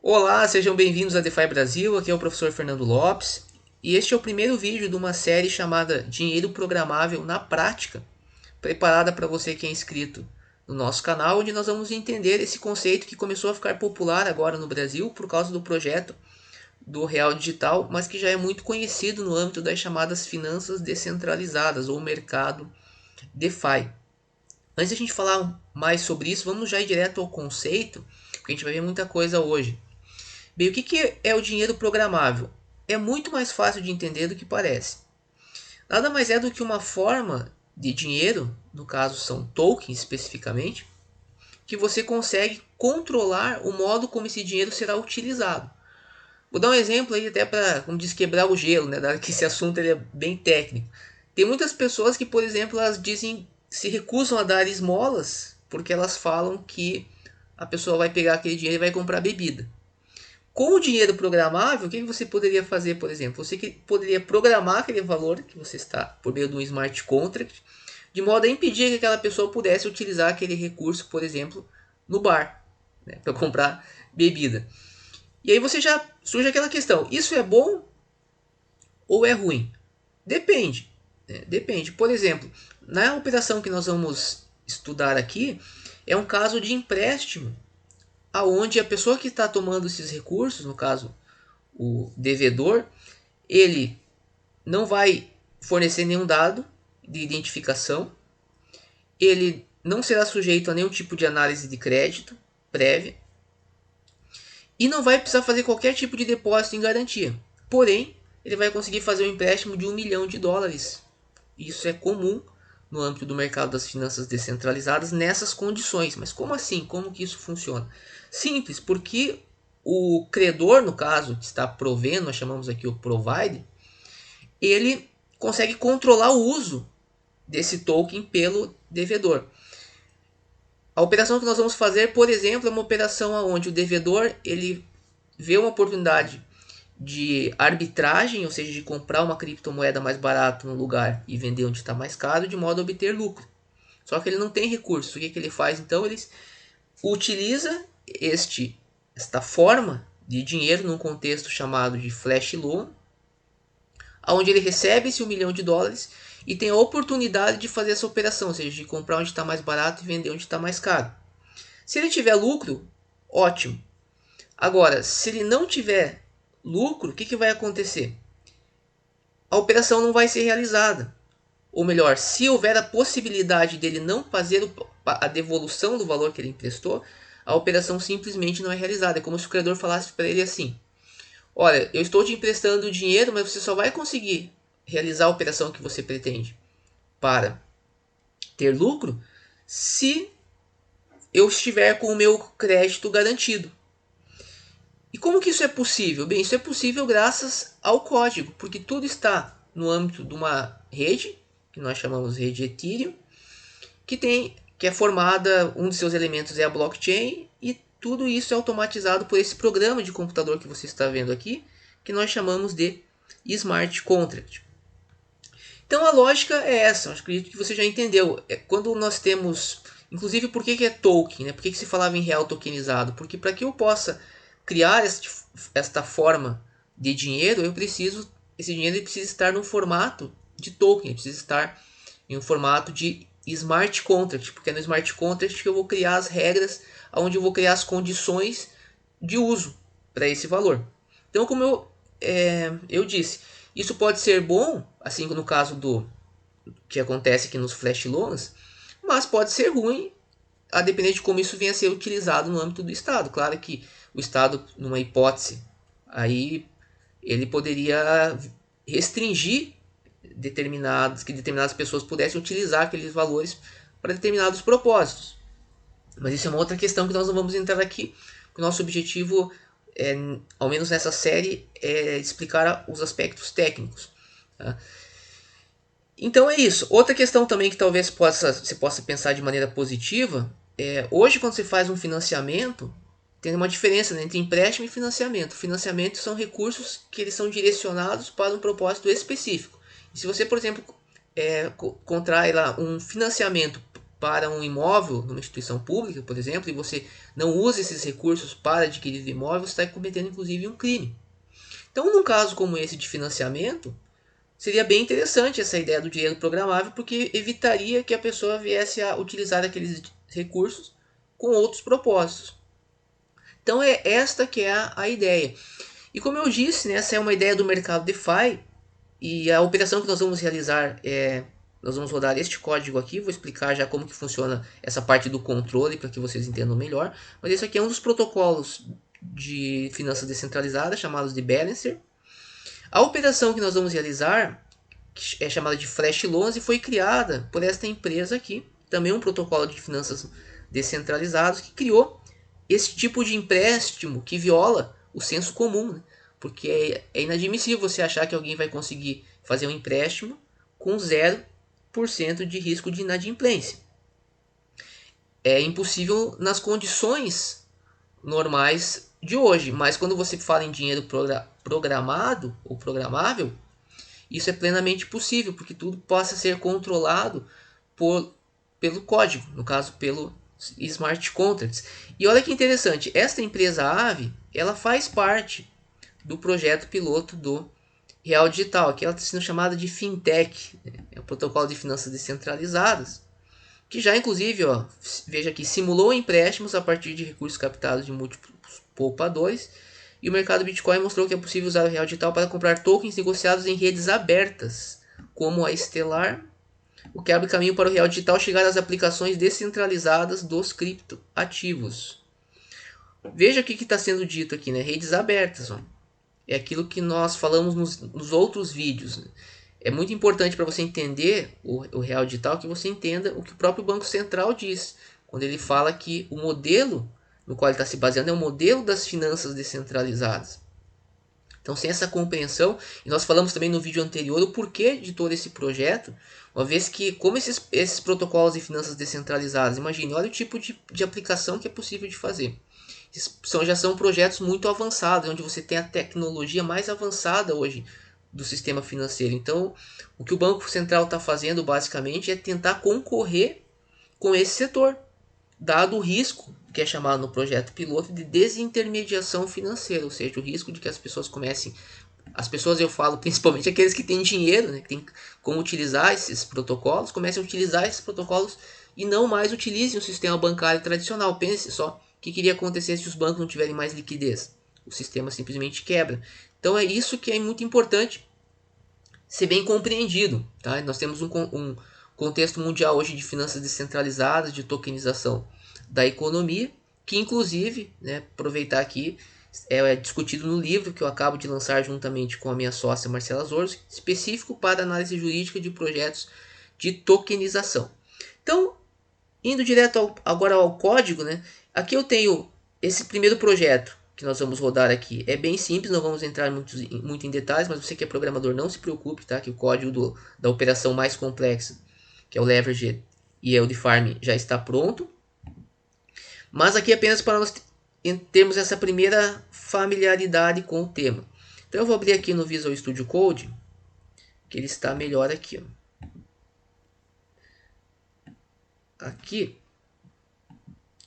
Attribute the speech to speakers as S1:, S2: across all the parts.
S1: Olá, sejam bem-vindos a DeFi Brasil, aqui é o professor Fernando Lopes e este é o primeiro vídeo de uma série chamada Dinheiro Programável na Prática, preparada para você que é inscrito no nosso canal, onde nós vamos entender esse conceito que começou a ficar popular agora no Brasil por causa do projeto do Real Digital, mas que já é muito conhecido no âmbito das chamadas finanças descentralizadas ou mercado DeFi. Antes de a gente falar mais sobre isso, vamos já ir direto ao conceito, porque a gente vai ver muita coisa hoje. Bem, o que é o dinheiro programável? É muito mais fácil de entender do que parece. Nada mais é do que uma forma de dinheiro, no caso são tokens especificamente, que você consegue controlar o modo como esse dinheiro será utilizado. Vou dar um exemplo aí até para, como diz, quebrar o gelo, né? Dado que esse assunto ele é bem técnico. Tem muitas pessoas que, por exemplo, elas dizem, se recusam a dar esmolas porque elas falam que a pessoa vai pegar aquele dinheiro e vai comprar bebida. Com o dinheiro programável, o que você poderia fazer, por exemplo? Você poderia programar aquele valor que você está por meio de um smart contract, de modo a impedir que aquela pessoa pudesse utilizar aquele recurso, por exemplo, no bar, né, para comprar bebida. E aí você já surge aquela questão: isso é bom ou é ruim? Depende. Né? Depende. Por exemplo, na operação que nós vamos estudar aqui, é um caso de empréstimo, aonde a pessoa que está tomando esses recursos, no caso o devedor, ele não vai fornecer nenhum dado de identificação, ele não será sujeito a nenhum tipo de análise de crédito prévia e não vai precisar fazer qualquer tipo de depósito em garantia. Porém, ele vai conseguir fazer um empréstimo de US$ 1 milhão. Isso é comum no âmbito do mercado das finanças descentralizadas nessas condições. Mas como assim? Como que isso funciona? Simples, porque o credor, no caso, que está provendo, nós chamamos aqui o provider, ele consegue controlar o uso desse token pelo devedor. A operação que nós vamos fazer, por exemplo, é uma operação onde o devedor ele vê uma oportunidade de arbitragem, ou seja, de comprar uma criptomoeda mais barata no lugar e vender onde está mais caro, de modo a obter lucro. Só que ele não tem recursos. O que ele faz então? Ele utiliza esta forma de dinheiro num contexto chamado de flash loan, onde ele recebe esse US$ 1 milhão e tem a oportunidade de fazer essa operação, ou seja, de comprar onde está mais barato e vender onde está mais caro. Se ele tiver lucro, ótimo. Agora, se ele não tiver lucro, o que vai acontecer? A operação não vai ser realizada. Ou melhor, se houver a possibilidade dele não fazer a devolução do valor que ele emprestou, a operação simplesmente não é realizada. É como se o credor falasse para ele assim: olha, eu estou te emprestando dinheiro, mas você só vai conseguir realizar a operação que você pretende para ter lucro se eu estiver com o meu crédito garantido. E como que isso é possível? Bem, isso é possível graças ao código, porque tudo está no âmbito de uma rede, que nós chamamos de rede Ethereum, que é formada, um de seus elementos é a blockchain, e tudo isso é automatizado por esse programa de computador que você está vendo aqui, que nós chamamos de Smart Contract. Então a lógica é essa, eu acredito que você já entendeu. Quando nós temos, inclusive por que é token, né? Por que se falava em real tokenizado? Porque para que eu possa criar esta forma de dinheiro, esse dinheiro precisa estar no formato de token, ele precisa estar em um formato de smart contract, porque é no smart contract que eu vou criar as regras, onde eu vou criar as condições de uso para esse valor. Então, como eu disse, isso pode ser bom, assim no caso do que acontece aqui nos flash loans, mas pode ser ruim, a depender de como isso venha a ser utilizado no âmbito do Estado. Claro que o Estado, numa hipótese, aí ele poderia restringir que determinadas pessoas pudessem utilizar aqueles valores para determinados propósitos. Mas isso é uma outra questão que nós não vamos entrar aqui. O nosso objetivo, ao menos nessa série, é explicar os aspectos técnicos. Tá? Então é isso. Outra questão também que talvez você possa pensar de maneira positiva hoje quando você faz um financiamento, tem uma diferença, né, entre empréstimo e financiamento. Financiamento são recursos que eles são direcionados para um propósito específico. E se você, por exemplo, contrai lá um financiamento para um imóvel numa instituição pública, por exemplo, e você não usa esses recursos para adquirir o imóvel, você está cometendo inclusive um crime. Então, num caso como esse de financiamento, seria bem interessante essa ideia do dinheiro programável, porque evitaria que a pessoa viesse a utilizar aqueles recursos com outros propósitos. Então é esta que é a ideia. E como eu disse, né, essa é uma ideia do mercado DeFi, e a operação que nós vamos realizar nós vamos rodar este código aqui, vou explicar já como que funciona essa parte do controle para que vocês entendam melhor. Mas esse aqui é um dos protocolos de finanças descentralizadas, chamados de Balancer. A operação que nós vamos realizar, que é chamada de Flash Loans, e foi criada por esta empresa aqui, também um protocolo de finanças descentralizados, que criou esse tipo de empréstimo que viola o senso comum, né? Porque é inadmissível você achar que alguém vai conseguir fazer um empréstimo com 0% de risco de inadimplência. É impossível nas condições normais de hoje, mas quando você fala em dinheiro programado ou programável, isso é plenamente possível, porque tudo possa ser controlado pelo código, no caso pelo smart contracts. E olha que interessante, esta empresa Aave, ela faz parte do projeto piloto do Real Digital, que ela está sendo chamada de Fintech, é o protocolo de finanças descentralizadas, que já inclusive, ó, veja aqui, simulou empréstimos a partir de recursos captados de múltiplos poupadores, e o mercado Bitcoin mostrou que é possível usar o Real Digital para comprar tokens negociados em redes abertas, como a Stellar, o que abre caminho para o Real Digital chegar às aplicações descentralizadas dos criptoativos. Veja o que está sendo dito aqui, né? Redes abertas. Ó. É aquilo que nós falamos nos outros vídeos. Né? É muito importante para você entender o Real Digital que você entenda o que o próprio Banco Central diz, quando ele fala que o modelo no qual ele está se baseando é o modelo das finanças descentralizadas. Então, sem essa compreensão, e nós falamos também no vídeo anterior o porquê de todo esse projeto, uma vez que, como esses protocolos de finanças descentralizadas, imagine, olha o tipo de aplicação que é possível de fazer. Já são projetos muito avançados, onde você tem a tecnologia mais avançada hoje do sistema financeiro. Então, o que o Banco Central está fazendo basicamente é tentar concorrer com esse setor, dado o risco que é chamado no projeto piloto de desintermediação financeira, ou seja, o risco de que as pessoas comecem, as pessoas eu falo principalmente aqueles que têm dinheiro, né, que têm como utilizar esses protocolos, comecem a utilizar esses protocolos e não mais utilizem o sistema bancário tradicional. Pense só o que iria acontecer se os bancos não tiverem mais liquidez. O sistema simplesmente quebra. Então é isso que é muito importante ser bem compreendido. Tá? Nós temos um contexto mundial hoje de finanças descentralizadas, de tokenização da economia, que inclusive, né, aproveitar aqui, é discutido no livro que eu acabo de lançar juntamente com a minha sócia Marcela Zorzo, específico para análise jurídica de projetos de tokenização. Então, indo direto agora ao código, né, aqui eu tenho esse primeiro projeto que nós vamos rodar aqui. É bem simples, não vamos entrar muito em detalhes, mas você que é programador não se preocupe, tá? Que o código da operação mais complexa, que é o leverage e o de farm, já está pronto. Mas aqui apenas para nós termos essa primeira familiaridade com o tema. Então eu vou abrir aqui no Visual Studio Code, que ele está melhor aqui. Ó. Aqui,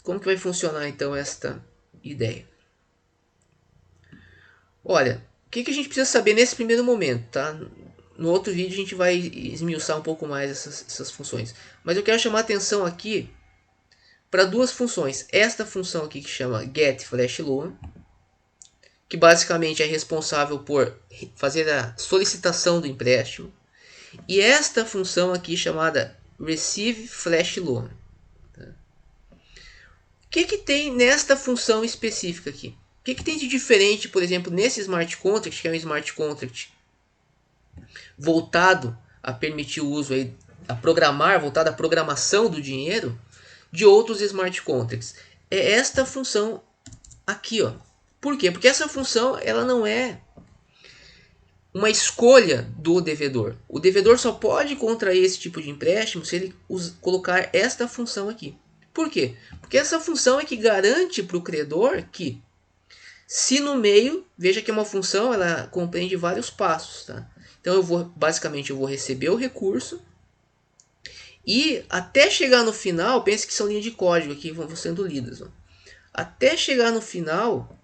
S1: como que vai funcionar então esta ideia? Olha, o que a gente precisa saber nesse primeiro momento, tá? No outro vídeo a gente vai esmiuçar um pouco mais essas funções. Mas eu quero chamar a atenção aqui para duas funções. Esta função aqui que chama getFlashLoan, que basicamente é responsável por fazer a solicitação do empréstimo. E esta função aqui chamada receiveFlashLoan. Tá? O que tem nesta função específica aqui? O que tem de diferente, por exemplo, nesse smart contract, que é um smart contract voltado a permitir o uso aí, a programar, voltado à programação do dinheiro, de outros smart contracts? É esta função aqui, ó. Por quê? Porque essa função ela não é uma escolha do devedor. O devedor só pode contrair esse tipo de empréstimo se ele colocar esta função aqui. Por quê? Porque essa função é que garante para o credor que, se no meio, veja que é uma função, ela compreende vários passos, tá? Então basicamente eu vou receber o recurso E até chegar no final, pense que são linhas de código aqui vão sendo lidas. Ó. Até chegar no final,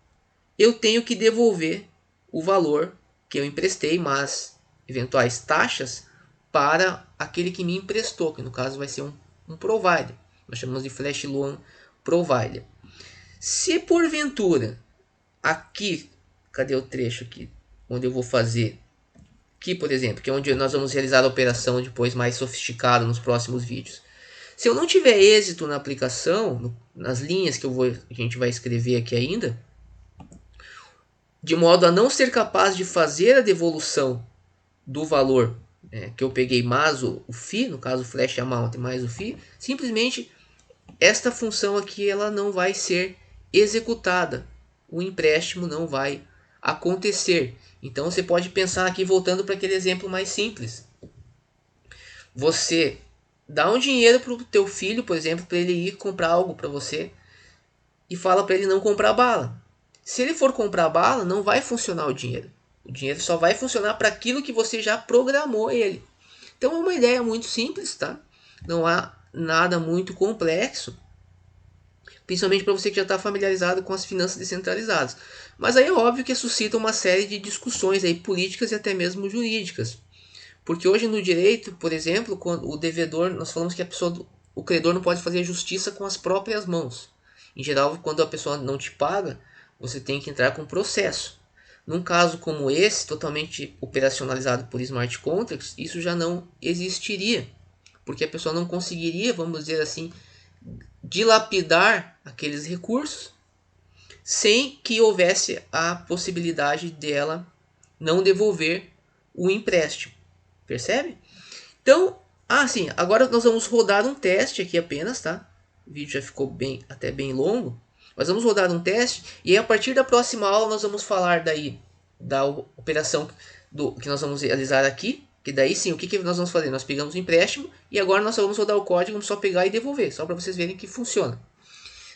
S1: eu tenho que devolver o valor que eu emprestei, mas eventuais taxas para aquele que me emprestou, que no caso vai ser um provider. Nós chamamos de Flash Loan Provider. Se porventura, aqui, cadê o trecho aqui, onde eu vou fazer, aqui por exemplo, que é onde nós vamos realizar a operação depois mais sofisticada nos próximos vídeos. Se eu não tiver êxito na aplicação, nas linhas que a gente vai escrever aqui ainda, de modo a não ser capaz de fazer a devolução do valor que eu peguei mais o FII, no caso Flash Amount mais o FII, simplesmente esta função aqui ela não vai ser executada. O empréstimo não vai acontecer. Então você pode pensar aqui, voltando para aquele exemplo mais simples. Você dá um dinheiro para o teu filho, por exemplo, para ele ir comprar algo para você e fala para ele não comprar bala. Se ele for comprar bala, não vai funcionar o dinheiro. O dinheiro só vai funcionar para aquilo que você já programou ele. Então é uma ideia muito simples, tá? Não há nada muito complexo, principalmente para você que já está familiarizado com as finanças descentralizadas. Mas aí é óbvio que suscita uma série de discussões aí políticas e até mesmo jurídicas. Porque hoje no direito, por exemplo, quando o devedor, nós falamos que o credor não pode fazer justiça com as próprias mãos. Em geral, quando a pessoa não te paga, você tem que entrar com processo. Num caso como esse, totalmente operacionalizado por smart contracts, isso já não existiria. Porque a pessoa não conseguiria, vamos dizer assim, dilapidar aqueles recursos sem que houvesse a possibilidade dela não devolver o empréstimo. Percebe? Então, sim, agora nós vamos rodar um teste aqui apenas, tá? O vídeo já ficou até bem longo. Mas vamos rodar um teste e aí, a partir da próxima aula nós vamos falar daí da operação que nós vamos realizar aqui. Que daí sim, o que nós vamos fazer? Nós pegamos o empréstimo e agora nós só vamos rodar o código, vamos só pegar e devolver, só para vocês verem que funciona.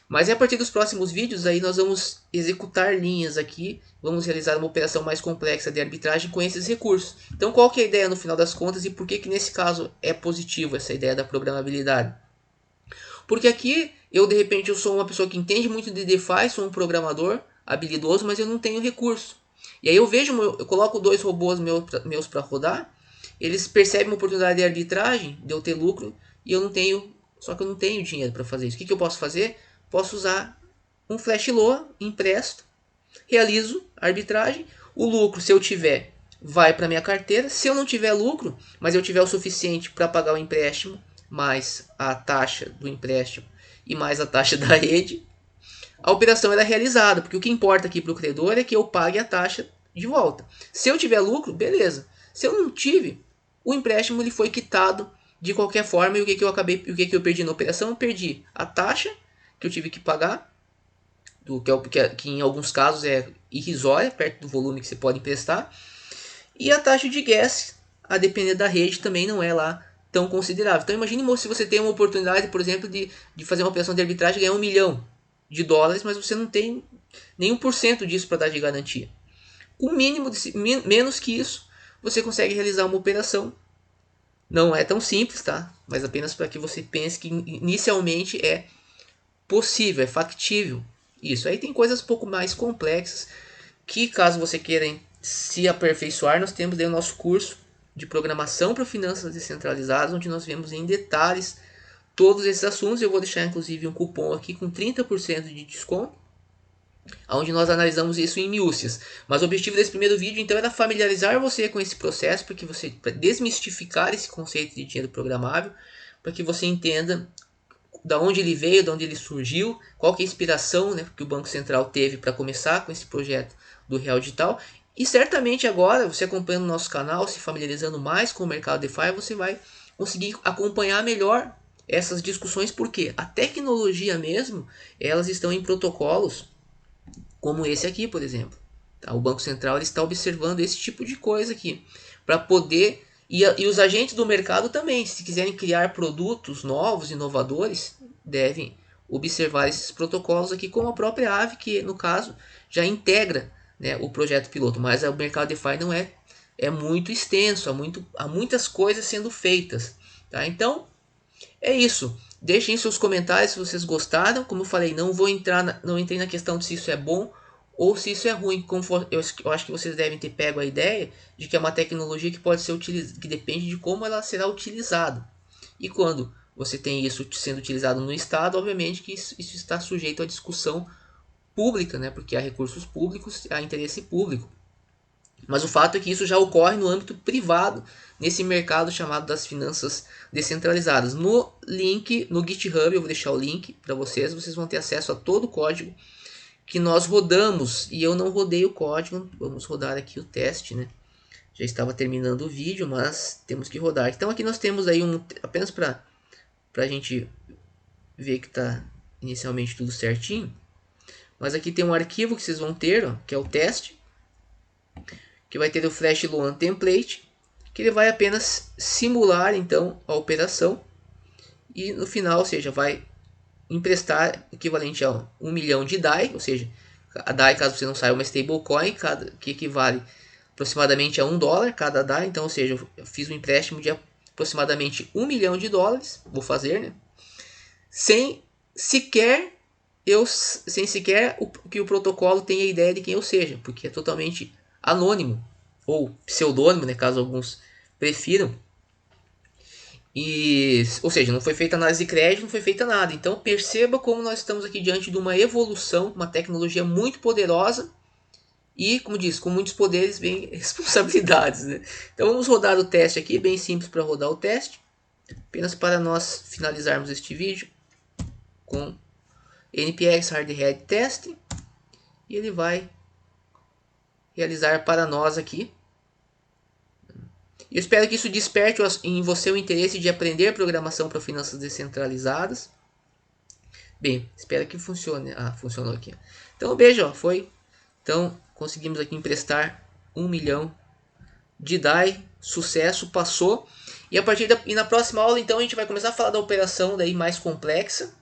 S1: Mas a partir dos próximos vídeos aí nós vamos executar linhas aqui, vamos realizar uma operação mais complexa de arbitragem com esses recursos. Então qual que é a ideia no final das contas e por que nesse caso é positivo essa ideia da programabilidade? Porque aqui eu de repente eu sou uma pessoa que entende muito de DeFi, sou um programador habilidoso, mas eu não tenho recurso. E aí eu coloco dois robôs meus para rodar, eles percebem uma oportunidade de arbitragem, de eu ter lucro, e eu não tenho, só que eu não tenho dinheiro para fazer isso. O que eu posso fazer? Posso usar um flash loan, empresto, realizo a arbitragem, o lucro, se eu tiver, vai para minha carteira. Se eu não tiver lucro, mas eu tiver o suficiente para pagar o empréstimo, mais a taxa do empréstimo e mais a taxa da rede, a operação é realizada, porque o que importa aqui para o credor é que eu pague a taxa de volta. Se eu tiver lucro, beleza. Se eu não tive, o empréstimo ele foi quitado de qualquer forma. E o que eu perdi na operação? Eu perdi a taxa que eu tive que pagar, que em alguns casos é irrisória, perto do volume que você pode emprestar, e a taxa de gas, a depender da rede, também não é lá tão considerável. Então imagine se você tem uma oportunidade, por exemplo, de fazer uma operação de arbitragem e ganhar $1 milhão, mas você não tem nem 1% disso para dar de garantia. Com mínimo menos que isso, você consegue realizar uma operação. Não é tão simples, tá? Mas apenas para que você pense que inicialmente é possível, é factível. Isso aí tem coisas um pouco mais complexas que, caso você queira se aperfeiçoar, nós temos aí o nosso curso de programação para finanças descentralizadas, onde nós vemos em detalhes todos esses assuntos. Eu vou deixar inclusive um cupom aqui com 30% de desconto, onde nós analisamos isso em miúcias. Mas o objetivo desse primeiro vídeo então era familiarizar você com esse processo, para desmistificar esse conceito de dinheiro programável, para que você entenda da onde ele veio, de onde ele surgiu, qual que é a inspiração, né, que o Banco Central teve para começar com esse projeto do Real Digital. E certamente agora, você acompanhando o nosso canal, se familiarizando mais com o mercado DeFi, você vai conseguir acompanhar melhor essas discussões, porque a tecnologia mesmo, elas estão em protocolos como esse aqui, por exemplo. Tá? O Banco Central ele está observando esse tipo de coisa aqui, para poder... E os agentes do mercado também, se quiserem criar produtos novos, inovadores, devem observar esses protocolos aqui, como a própria Aave, que no caso já integra, né, o projeto piloto. Mas o mercado DeFi não é muito extenso, há muitas coisas sendo feitas. Tá? Então, É isso. Deixem seus comentários se vocês gostaram. Como eu falei, não entrei na questão de se isso é bom ou se isso é ruim. Eu acho que vocês devem ter pego a ideia de que é uma tecnologia que pode ser utilizada, que depende de como ela será utilizada. E quando você tem isso sendo utilizado no Estado, obviamente que isso está sujeito à discussão pública, né? Porque há recursos públicos, há interesse público. Mas o fato é que isso já ocorre no âmbito privado, nesse mercado chamado das finanças descentralizadas. No link, no GitHub, eu vou deixar o link para vocês, vocês vão ter acesso a todo o código que nós rodamos. E eu não rodei o código, vamos rodar aqui o teste, né? Já estava terminando o vídeo, mas temos que rodar. Então aqui nós temos aí apenas para a gente ver que está inicialmente tudo certinho. Mas aqui tem um arquivo que vocês vão ter, ó, que é o teste, que vai ter o Flash Luan Template, que ele vai apenas simular então a operação e no final, ou seja, vai emprestar equivalente a 1 milhão de DAI, ou seja, a DAI, caso você não saiba, é uma stablecoin que equivale aproximadamente a $1 cada DAI, então, ou seja, eu fiz um empréstimo de aproximadamente 1 milhão de dólares, vou fazer, né? Sem sequer que o protocolo tenha ideia de quem eu seja, porque é totalmente anônimo ou pseudônimo, né, caso alguns prefiram. Ou seja, não foi feita análise de crédito, não foi feita nada. Então perceba como nós estamos aqui diante de uma evolução, uma tecnologia muito poderosa e, como diz, com muitos poderes vem responsabilidades, né? Então vamos rodar o teste aqui, bem simples para rodar o teste, apenas para nós finalizarmos este vídeo com NPX Hard Hat Test, e ele vai realizar para nós aqui. Eu espero que isso desperte em você o interesse de aprender programação para finanças descentralizadas. Bem, espero que funcione. Ah, funcionou aqui. Então, beijo, ó, foi. Então, conseguimos aqui emprestar 1 milhão de DAI. Sucesso, passou. E na próxima aula, então, a gente vai começar a falar da operação daí mais complexa.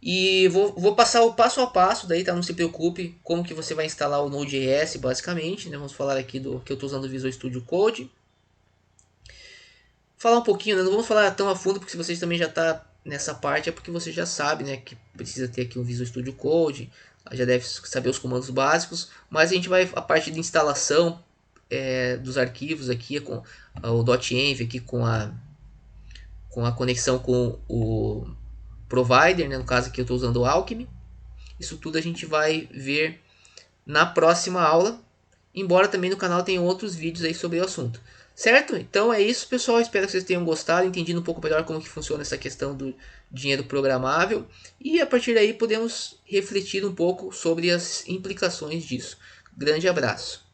S1: E vou passar o passo a passo, daí, tá? Não se preocupe, como que você vai instalar o Node.js, basicamente, né? Vamos falar aqui do que eu estou usando o Visual Studio Code. Falar um pouquinho, né? Não vamos falar tão a fundo, porque se vocês também já está nessa parte, é porque você já sabe, né? Que precisa ter aqui um Visual Studio Code, já deve saber os comandos básicos, mas a gente vai, a parte de instalação dos arquivos aqui, com o .env aqui com a conexão com o provider, né? No caso aqui eu estou usando o Alchemy. Isso tudo a gente vai ver na próxima aula, embora também no canal tenha outros vídeos aí sobre o assunto. Certo? Então é isso, pessoal. Espero que vocês tenham gostado, entendido um pouco melhor como que funciona essa questão do dinheiro programável. E a partir daí podemos refletir um pouco sobre as implicações disso. Grande abraço.